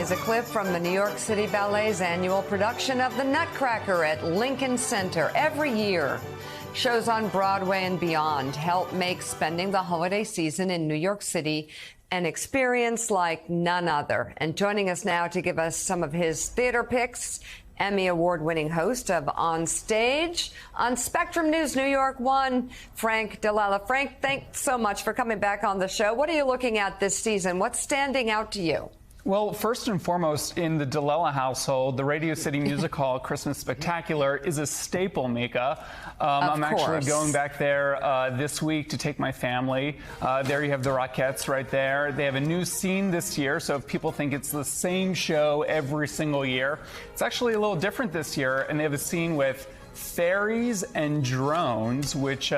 is a clip from the New York City Ballet's annual production of The Nutcracker at Lincoln Center. Every year, shows on Broadway and beyond help make spending the holiday season in New York City an experience like none other. And joining us now to give us some of his theater picks, Emmy Award-winning host of On Stage on Spectrum News New York 1, Frank Dell'Ella. Frank, thanks so much for coming back on the show. What are you looking at this season? What's standing out to you? Well, first and foremost, in the Dell'Ella household, the Radio City Music Hall Christmas Spectacular is a staple, Mika. I'm actually going back there this week to take my family. There you have the Rockettes right there. They have a new scene this year, so if people think it's the same show every single year, it's actually a little different this year, and they have a scene with fairies and drones, which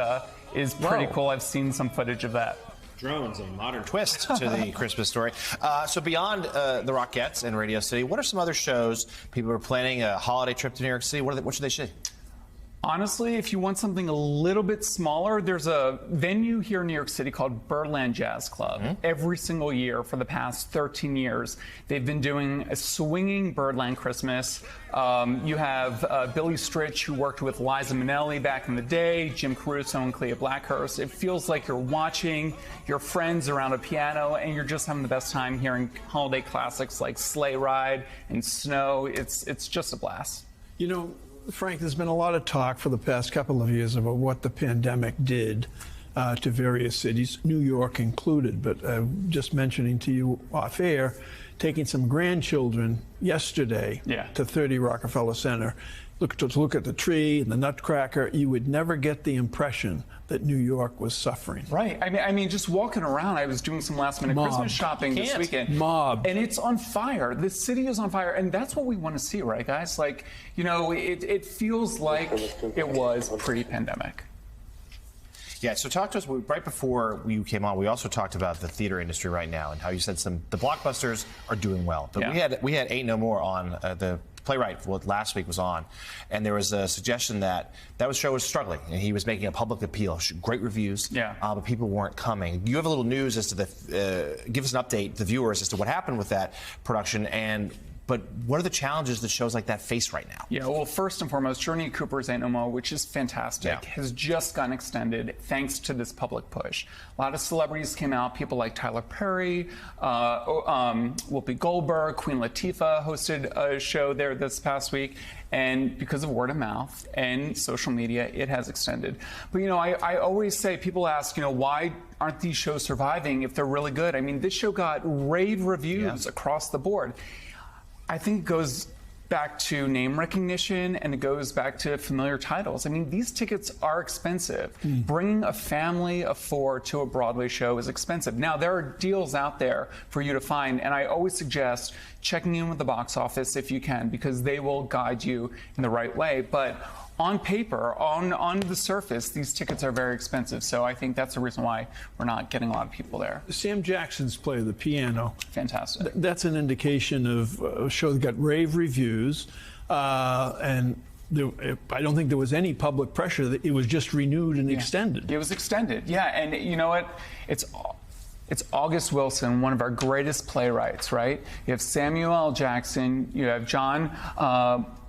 is pretty cool. I've seen some footage of that. Drones, a modern twist to the Christmas story. So beyond the Rockettes and Radio City, what are some other shows people are planning a holiday trip to New York City? What should they see? Honestly, if you want something a little bit smaller, there's a venue here in New York City called Birdland Jazz Club. Every single year for the past 13 years, they've been doing a swinging Birdland Christmas. You have Billy Stritch, who worked with Liza Minnelli back in the day, Jim Caruso and Clea Blackhurst. It feels like you're watching your friends around a piano and you're just having the best time hearing holiday classics like Sleigh Ride and Snow. It's just a blast. You know, Frank, there's been a lot of talk for the past couple of years about what the pandemic did to various cities, New York included. But just mentioning to you off air, taking some grandchildren yesterday to 30 Rockefeller Center, to look at the tree and the Nutcracker, you would never get the impression that New York was suffering. Right. I mean, just walking around, I was doing some last-minute Christmas shopping this weekend. And it's on fire. The city is on fire, and that's what we want to see, right, guys? Like, you know, it feels like it was pre-pandemic. Yeah, so talk to us, right before you came on, we also talked about the theater industry right now and how you said the blockbusters are doing well. But we had Ain't No More on the playwright last week was on, and there was a suggestion that show was struggling, and he was making a public appeal. Great reviews, but people weren't coming. You have a little news as to give us an update, the viewers, as to what happened with that production, but what are the challenges that shows like that face right now? Yeah, well, first and foremost, Journey Cooper's Ain't No More, which is fantastic, has just gotten extended thanks to this public push. A lot of celebrities came out, people like Tyler Perry, Whoopi Goldberg, Queen Latifah hosted a show there this past week. And because of word of mouth and social media, it has extended. But, you know, I always say, people ask, you know, why aren't these shows surviving if they're really good? I mean, this show got rave reviews across the board. I think it goes back to name recognition, and it goes back to familiar titles. I mean, these tickets are expensive. Bringing a family of 4 to a Broadway show is expensive. Now, there are deals out there for you to find, and I always suggest checking in with the box office if you can, because they will guide you in the right way. But on paper, on the surface, these tickets are very expensive. So I think that's the reason why we're not getting a lot of people there. Sam Jackson's play, The Piano. Fantastic. That's an indication of a show that got rave reviews. And I don't think there was any public pressure. That it was just renewed and extended. It was extended, and you know what? It's August Wilson, one of our greatest playwrights, right? You have Samuel L. Jackson, you have John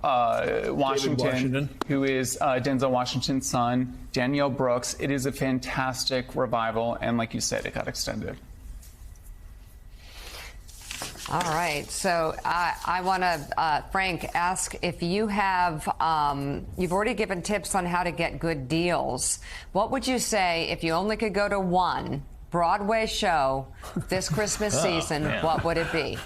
Washington, who is Denzel Washington's son, Danielle Brooks. It is a fantastic revival, and like you said, it got extended. All right, so I want to, Frank, ask if you have, you've already given tips on how to get good deals. What would you say if you only could go to one Broadway show this Christmas season, what would it be?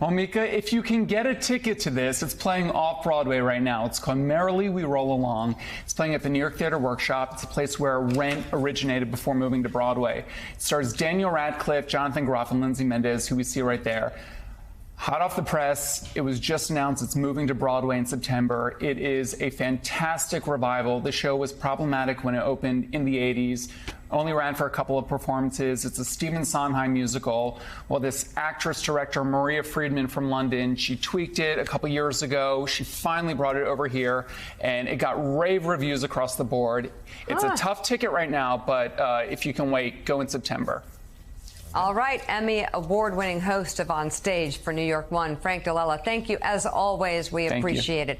Well, Mika, if you can get a ticket to this, it's playing off-Broadway right now. It's called Merrily We Roll Along. It's playing at the New York Theater Workshop. It's a place where Rent originated before moving to Broadway. It stars Daniel Radcliffe, Jonathan Groff, and Lindsay Mendez, who we see right there. Hot off the press, it was just announced it's moving to Broadway in September. It is a fantastic revival. The show was problematic when it opened in the 80s. Only ran for a couple of performances. It's a Stephen Sondheim musical. Well, this actress-director, Maria Friedman from London, she tweaked it a couple years ago. She finally brought it over here, and it got rave reviews across the board. It's a tough ticket right now, but if you can wait, go in September. All right, Emmy award-winning host of On Stage for New York One, Frank DiLella. Thank you as always. We appreciate it.